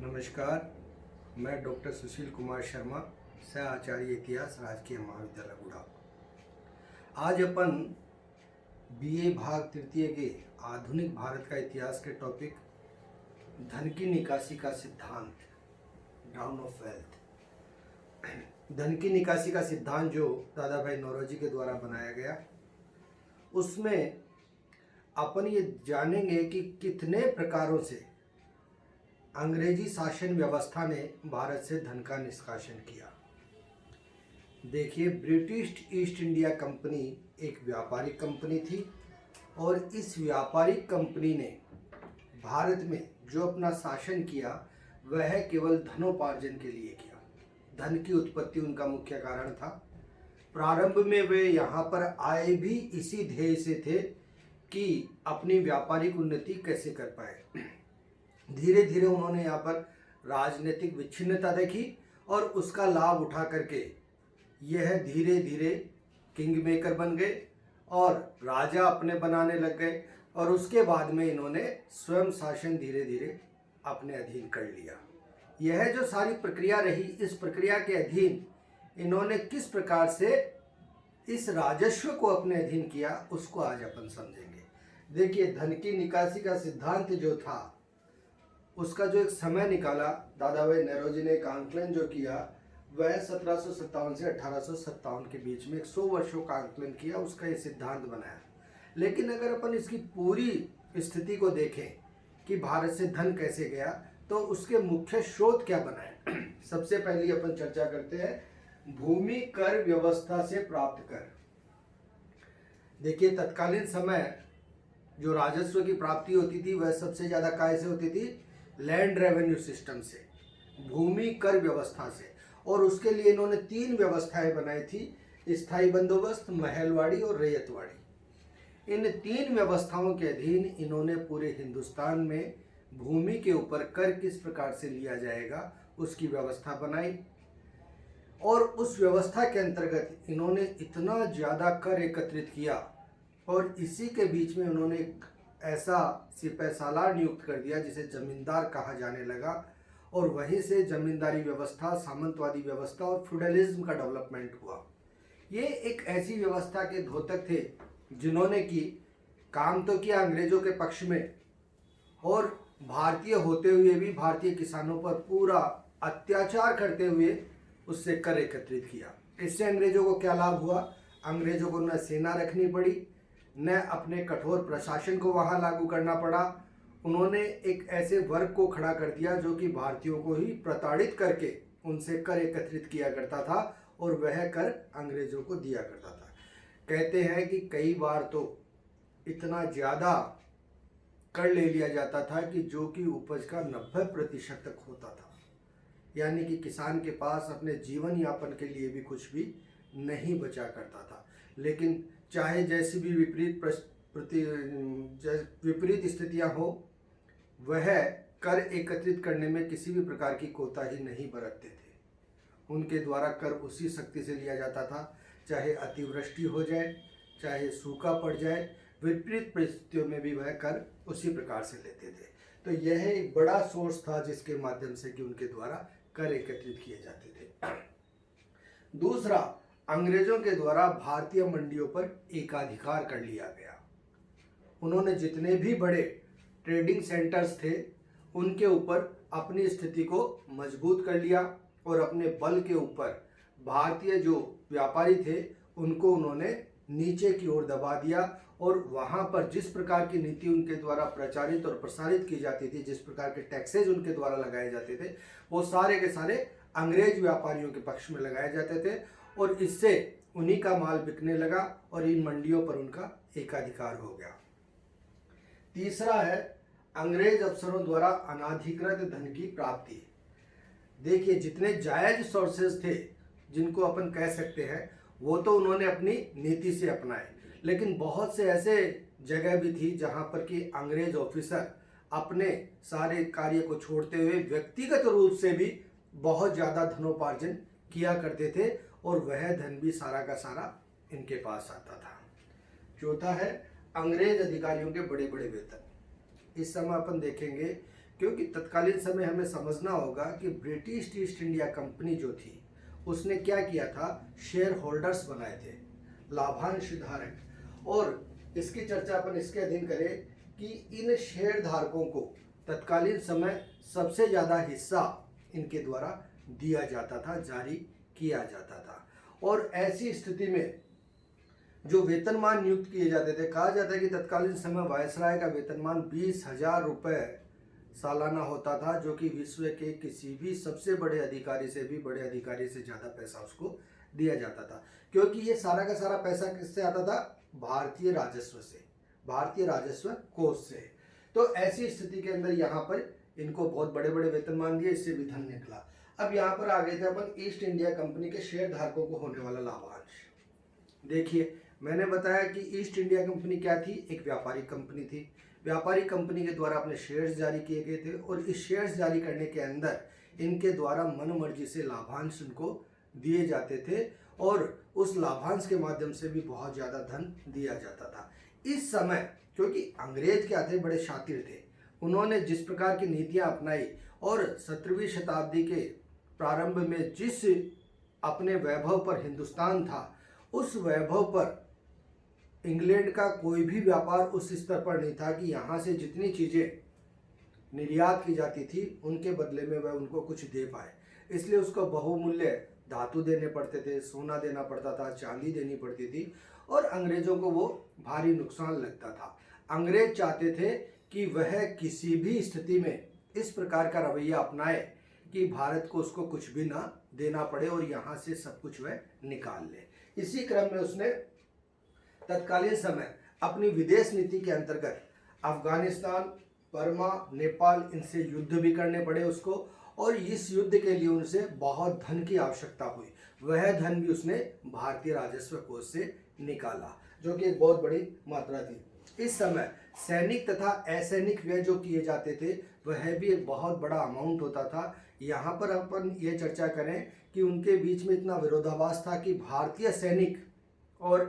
नमस्कार। मैं डॉक्टर सुशील कुमार शर्मा, सह आचार्य इतिहास, राजकीय महाविद्यालय गुड़ा। आज अपन बीए भाग तृतीय के आधुनिक भारत का इतिहास के टॉपिक धन की निकासी का सिद्धांत, डाउन ऑफ वेल्थ, धन की निकासी का सिद्धांत जो दादा भाई नौरोजी के द्वारा बनाया गया, उसमें अपन ये जानेंगे कि कितने प्रकारों से अंग्रेजी शासन व्यवस्था ने भारत से धन का निष्कासन किया। देखिए, ब्रिटिश ईस्ट इंडिया कंपनी एक व्यापारिक कंपनी थी और इस व्यापारिक कंपनी ने भारत में जो अपना शासन किया वह केवल धनोपार्जन के लिए किया। धन की उत्पत्ति उनका मुख्य कारण था। प्रारंभ में वे यहाँ पर आए भी इसी ध्येय से थे कि अपनी व्यापारिक उन्नति कैसे कर पाए। धीरे धीरे उन्होंने यहाँ पर राजनीतिक विच्छिन्नता देखी और उसका लाभ उठा करके यह धीरे धीरे किंग मेकर बन गए और राजा अपने बनाने लग गए और उसके बाद में इन्होंने स्वयं शासन धीरे धीरे अपने अधीन कर लिया। यह जो सारी प्रक्रिया रही, इस प्रक्रिया के अधीन इन्होंने किस प्रकार से इस राजस्व को अपने अधीन किया, उसको आज अपन समझेंगे। देखिए, धन की निकासी का सिद्धांत जो था, उसका जो एक समय निकाला, दादा भाई नौरोजी ने एक आंकलन जो किया, वह 1757 से 1857 के बीच में 100 वर्षों का आंकलन किया, उसका ये सिद्धांत बनाया। लेकिन अगर अपन इसकी पूरी स्थिति को देखें कि भारत से धन कैसे गया, तो उसके मुख्य स्रोत क्या बनाए। सबसे पहले अपन चर्चा करते हैं भूमि कर व्यवस्था से प्राप्त कर। देखिए, तत्कालीन समय जो राजस्व की प्राप्ति होती थी वह सबसे ज्यादा काय से होती थी? लैंड रेवेन्यू सिस्टम से, भूमि कर व्यवस्था से। और उसके लिए इन्होंने 3 व्यवस्थाएं बनाई थी: स्थायी बंदोबस्त, महलवाड़ी और रैयतवाड़ी। इन 3 व्यवस्थाओं के अधीन इन्होंने पूरे हिंदुस्तान में भूमि के ऊपर कर किस प्रकार से लिया जाएगा उसकी व्यवस्था बनाई। और उस व्यवस्था के अंतर्गत इन्होंने इतना ज़्यादा कर एकत्रित किया और इसी के बीच में उन्होंने एक ऐसा सिपह सालार नियुक्त कर दिया जिसे जमींदार कहा जाने लगा। और वहीं से जमींदारी व्यवस्था, सामंतवादी व्यवस्था और फ्यूडलिज्म का डेवलपमेंट हुआ। ये एक ऐसी व्यवस्था के द्योतक थे जिन्होंने कि काम तो किया अंग्रेजों के पक्ष में और भारतीय होते हुए भी भारतीय किसानों पर पूरा अत्याचार करते हुए उससे कर एकत्रित किया। इससे अंग्रेजों को क्या लाभ हुआ? अंग्रेजों को न सेना रखनी पड़ी, न अपने कठोर प्रशासन को वहां लागू करना पड़ा। उन्होंने एक ऐसे वर्ग को खड़ा कर दिया जो कि भारतीयों को ही प्रताड़ित करके उनसे कर एकत्रित किया करता था और वह कर अंग्रेजों को दिया करता था। कहते हैं कि कई बार तो इतना ज़्यादा कर ले लिया जाता था कि जो कि उपज का 90% तक होता था। यानी कि किसान के पास अपने जीवन यापन के लिए भी कुछ भी नहीं बचा करता था। लेकिन चाहे जैसी भी विपरीत स्थितियां हो, वह कर एकत्रित करने में किसी भी प्रकार की कोताही नहीं बरतते थे। उनके द्वारा कर उसी शक्ति से लिया जाता था, चाहे अतिवृष्टि हो जाए, चाहे सूखा पड़ जाए, विपरीत परिस्थितियों में भी वह कर उसी प्रकार से लेते थे। तो यह एक बड़ा सोर्स था जिसके माध्यम से कि उनके द्वारा कर एकत्रित किए जाते थे। दूसरा, अंग्रेजों के द्वारा भारतीय मंडियों पर एकाधिकार कर लिया गया। उन्होंने जितने भी बड़े ट्रेडिंग सेंटर्स थे उनके ऊपर अपनी स्थिति को मजबूत कर लिया और अपने बल के ऊपर भारतीय जो व्यापारी थे उनको उन्होंने नीचे की ओर दबा दिया। और वहां पर जिस प्रकार की नीति उनके द्वारा प्रचारित और प्रसारित की जाती थी, जिस प्रकार के टैक्सेज उनके द्वारा लगाए जाते थे, वो सारे के सारे अंग्रेज व्यापारियों के पक्ष में लगाए जाते थे और इससे उन्हीं का माल बिकने लगा और इन मंडियों पर उनका एकाधिकार हो गया। तीसरा है अंग्रेज अफसरों द्वारा अनाधिकृत धन की प्राप्ति। देखिए, जितने जायज सोर्सेज थे जिनको अपन कह सकते हैं वो तो उन्होंने अपनी नीति से अपनाए, लेकिन बहुत से ऐसे जगह भी थी जहां पर कि अंग्रेज ऑफिसर अपने सारे कार्य को छोड़ते हुए व्यक्तिगत रूप से भी बहुत ज़्यादा धनोपार्जन किया करते थे और वह धन भी सारा का सारा इनके पास आता था। चौथा है अंग्रेज अधिकारियों के बड़े बड़े वेतन। इस समय अपन देखेंगे क्योंकि तत्कालीन समय हमें समझना होगा कि ब्रिटिश ईस्ट इंडिया कंपनी जो थी उसने क्या किया था, शेयर होल्डर्स बनाए थे, लाभांश धारक। और इसकी चर्चा अपन इसके अधीन करें कि इन शेयर धारकों को तत्कालीन समय सबसे ज़्यादा हिस्सा इनके द्वारा दिया जाता था, जारी किया जाता था। और ऐसी स्थिति में जो वेतनमान नियुक्त किए जाते थे, कहा जाता है कि तत्कालीन समय वायसराय का वेतनमान 20,000 रुपये सालाना होता था, जो कि विश्व के किसी भी सबसे बड़े अधिकारी से भी बड़े अधिकारी से ज़्यादा पैसा उसको दिया जाता था। क्योंकि ये सारा का सारा पैसा किससे आता था, भारतीय राजस्व से, भारतीय राजस्व कोष से। तो ऐसी स्थिति के अंदर यहाँ पर इनको बहुत बड़े बड़े वेतनमान दिए, इससे भी धन निकला। अब यहाँ पर आ गए थे अपन ईस्ट इंडिया कंपनी के शेयर धारकों को होने वाला लाभांश। देखिए, मैंने बताया कि ईस्ट इंडिया कंपनी क्या थी, एक व्यापारिक कंपनी थी। व्यापारिक कंपनी के द्वारा अपने शेयर्स जारी किए गए थे और इस शेयर्स जारी करने के अंदर इनके द्वारा मनमर्जी से लाभांश उनको दिए जाते थे और उस लाभांश के माध्यम से भी बहुत ज़्यादा धन दिया जाता था। इस समय क्योंकि अंग्रेज क्या थे, बड़े शातिर थे, उन्होंने जिस प्रकार की नीतियाँ अपनाई और 17वीं शताब्दी के प्रारंभ में जिस अपने वैभव पर हिंदुस्तान था, उस वैभव पर इंग्लैंड का कोई भी व्यापार उस स्तर पर नहीं था कि यहाँ से जितनी चीज़ें निर्यात की जाती थी उनके बदले में वह उनको कुछ दे पाए। इसलिए उसको बहुमूल्य धातु देने पड़ते थे, सोना देना पड़ता था, चांदी देनी पड़ती थी और अंग्रेज़ों को वो भारी नुकसान लगता था। अंग्रेज चाहते थे कि वह किसी भी स्थिति में इस प्रकार का रवैया अपनाए कि भारत को उसको कुछ भी ना देना पड़े और यहाँ से सब कुछ वह निकाल ले। इसी क्रम में उसने तत्कालीन समय अपनी विदेश नीति के अंतर्गत अफगानिस्तान, बर्मा, नेपाल, इनसे युद्ध भी करने पड़े उसको और इस युद्ध के लिए उनसे बहुत धन की आवश्यकता हुई। वह धन भी उसने भारतीय राजस्व कोष से निकाला, जो कि एक बहुत बड़ी मात्रा थी। इस समय सैनिक तथा असैनिक व्यय जो किए जाते थे वह भी एक बहुत बड़ा अमाउंट होता था। यहाँ पर अपन ये चर्चा करें कि उनके बीच में इतना विरोधाभास था कि भारतीय सैनिक और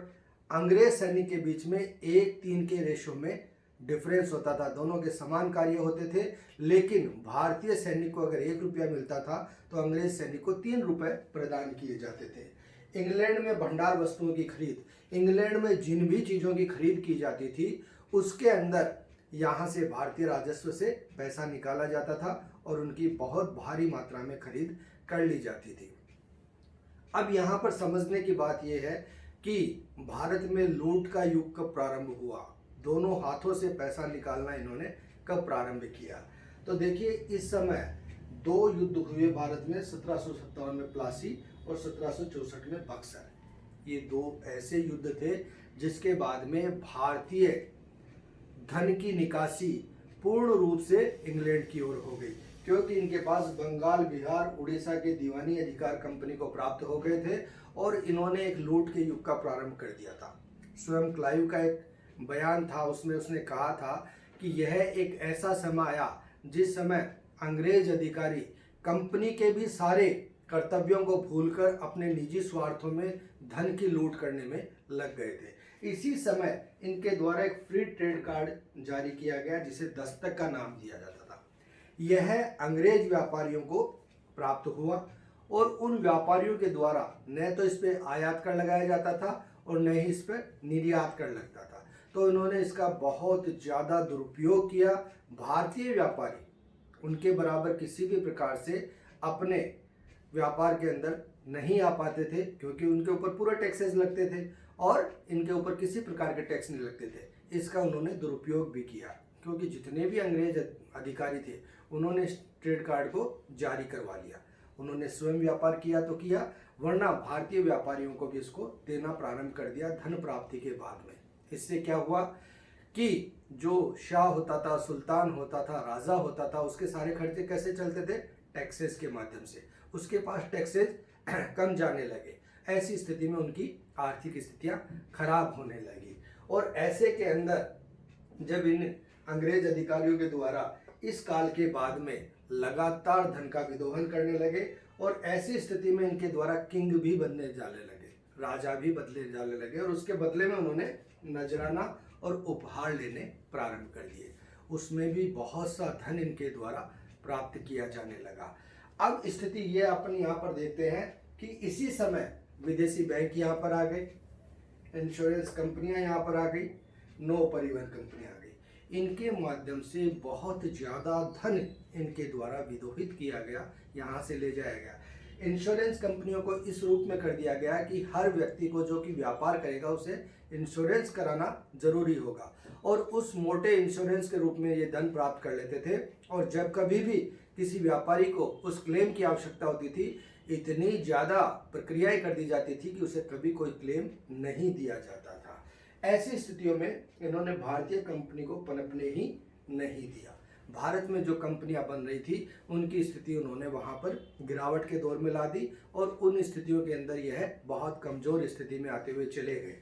अंग्रेज सैनिक के बीच में 1:3 के रेशो में डिफरेंस होता था। दोनों के समान कार्य होते थे, लेकिन भारतीय सैनिक को अगर 1 रुपया मिलता था तो अंग्रेज सैनिक को 3 रुपये प्रदान किए जाते थे। इंग्लैंड में भंडार वस्तुओं की खरीद, इंग्लैंड में जिन भी चीज़ों की खरीद की जाती थी उसके अंदर यहाँ से भारतीय राजस्व से पैसा निकाला जाता था और उनकी बहुत भारी मात्रा में खरीद कर ली जाती थी। अब यहाँ पर समझने की बात यह है कि भारत में लूट का युग कब प्रारंभ हुआ, दोनों हाथों से पैसा निकालना इन्होंने कब प्रारंभ किया। तो देखिए, इस समय 2 युद्ध हुए भारत में, 1757 में प्लासी और 1764 में बक्सर। ये 2 ऐसे युद्ध थे जिसके बाद में भारतीय धन की निकासी पूर्ण रूप से इंग्लैंड की ओर हो गई, क्योंकि इनके पास बंगाल, बिहार, उड़ीसा के दीवानी अधिकार कंपनी को प्राप्त हो गए थे और इन्होंने एक लूट के युग का प्रारंभ कर दिया था। स्वयं क्लाइव का एक बयान था, उसमें उसने कहा था कि यह एक ऐसा समय आया जिस समय अंग्रेज अधिकारी कंपनी के भी सारे कर्तव्यों को भूलकर अपने निजी स्वार्थों में धन की लूट करने में लग गए थे। इसी समय इनके द्वारा एक फ्री ट्रेड कार्ड जारी किया गया जिसे दस्तक का नाम दिया जाता था। यह अंग्रेज व्यापारियों को प्राप्त हुआ और उन व्यापारियों के द्वारा न तो इस पर आयात कर लगाया जाता था और न ही इस पर निर्यात कर लगता था। तो इन्होंने इसका बहुत ज़्यादा दुरुपयोग किया। भारतीय व्यापारी उनके बराबर किसी भी प्रकार से अपने व्यापार के अंदर नहीं आ पाते थे, क्योंकि उनके ऊपर पूरा टैक्सेस लगते थे और इनके ऊपर किसी प्रकार के टैक्स नहीं लगते थे। इसका उन्होंने दुरुपयोग भी किया, क्योंकि जितने भी अंग्रेज अधिकारी थे उन्होंने इस ट्रेड कार्ड को जारी करवा लिया। उन्होंने स्वयं व्यापार किया तो किया, वरना भारतीय व्यापारियों को भी इसको देना प्रारंभ कर दिया धन प्राप्ति के बाद में। इससे क्या हुआ कि जो शाह होता था, सुल्तान होता था, राजा होता था, उसके सारे खर्चे कैसे चलते थे, टैक्सेस के माध्यम से। उसके पास टैक्सेस कम जाने लगे, ऐसी स्थिति में उनकी आर्थिक स्थितियां खराब होने लगी। और ऐसे के अंदर जब इन अंग्रेज अधिकारियों के द्वारा इस काल के बाद में लगातार धन का विदोहन करने लगे और ऐसी स्थिति में इनके द्वारा किंग भी बनने जाने लगे, राजा भी बदले जाने लगे और उसके बदले में उन्होंने नजराना और उपहार लेने प्रारंभ कर दिए। उसमें भी बहुत सा धन इनके द्वारा प्राप्त किया जाने लगा। अब स्थिति ये अपन यहाँ पर देखते हैं कि इसी समय विदेशी बैंक यहाँ पर आ गए, इंश्योरेंस कंपनियां यहाँ पर आ गई, नौ परिवहन कंपनियां आ गई। इनके माध्यम से बहुत ज़्यादा धन इनके द्वारा विदोहित किया गया, यहाँ से ले जाया गया। इंश्योरेंस कंपनियों को इस रूप में कर दिया गया कि हर व्यक्ति को जो कि व्यापार करेगा उसे इंश्योरेंस कराना जरूरी होगा, और उस मोटे इंश्योरेंस के रूप में ये धन प्राप्त कर लेते थे। और जब कभी भी किसी व्यापारी को उस क्लेम की आवश्यकता होती थी, इतनी ज़्यादा प्रक्रियाएं कर दी जाती थी कि उसे कभी कोई क्लेम नहीं दिया जाता था। ऐसी स्थितियों में इन्होंने भारतीय कंपनी को पनपने ही नहीं दिया। भारत में जो कंपनियां बन रही थी उनकी स्थिति उन्होंने वहां पर गिरावट के दौर में ला दी, और उन स्थितियों के अंदर यह बहुत कमजोर स्थिति में आते हुए चले गए।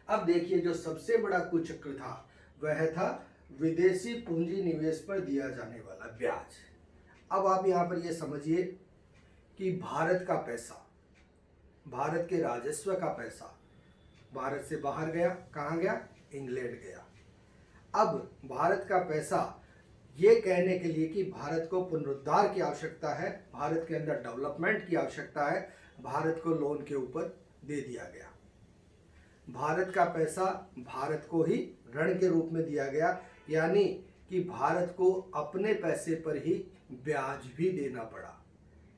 अब देखिए, जो सबसे बड़ा कुचक्र था वह था विदेशी पूंजी निवेश पर दिया जाने वाला ब्याज। अब आप यहाँ पर यह समझिए कि भारत का पैसा, भारत के राजस्व का पैसा भारत से बाहर गया, कहाँ गया? इंग्लैंड गया। अब भारत का पैसा ये कहने के लिए कि भारत को पुनरुद्धार की आवश्यकता है, भारत के अंदर डेवलपमेंट की आवश्यकता है, भारत को लोन के ऊपर दे दिया गया। भारत का पैसा भारत को ही ऋण के रूप में दिया गया, यानी कि भारत को अपने पैसे पर ही ब्याज भी देना पड़ा।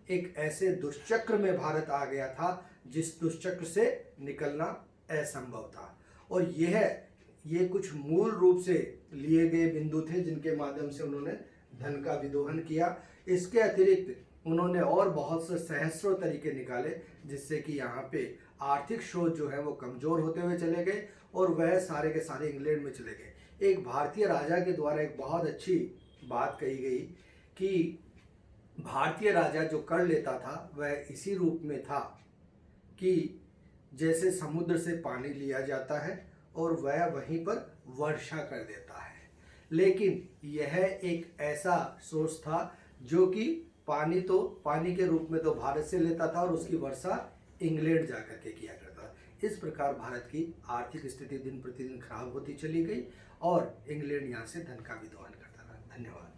एक ऐसे दुष्चक्र में भारत आ गया था जिस दुष्चक्र से निकलना असंभव था। और ये कुछ मूल रूप से लिए गए बिंदु थे जिनके माध्यम से उन्होंने धन का विदोहन किया। इसके अतिरिक्त उन्होंने और बहुत से सहस्रों तरीके निकाले जिससे कि यहाँ पे आर्थिक स्रोत जो है वो कमजोर होते हुए चले गए, और वह सारे के सारे इंग्लैंड में चले गए। एक भारतीय राजा के द्वारा एक बहुत अच्छी बात कही गई कि भारतीय राजा जो कर लेता था वह इसी रूप में था कि जैसे समुद्र से पानी लिया जाता है और वह वहीं पर वर्षा कर देता है। लेकिन यह एक ऐसा सोर्स था जो कि पानी के रूप में तो भारत से लेता था और उसकी वर्षा इंग्लैंड जाकर के किया करता था। इस प्रकार भारत की आर्थिक स्थिति दिन प्रतिदिन खराब होती चली गई और इंग्लैंड यहाँ से धन का विदोहन करता रहा। धन्यवाद।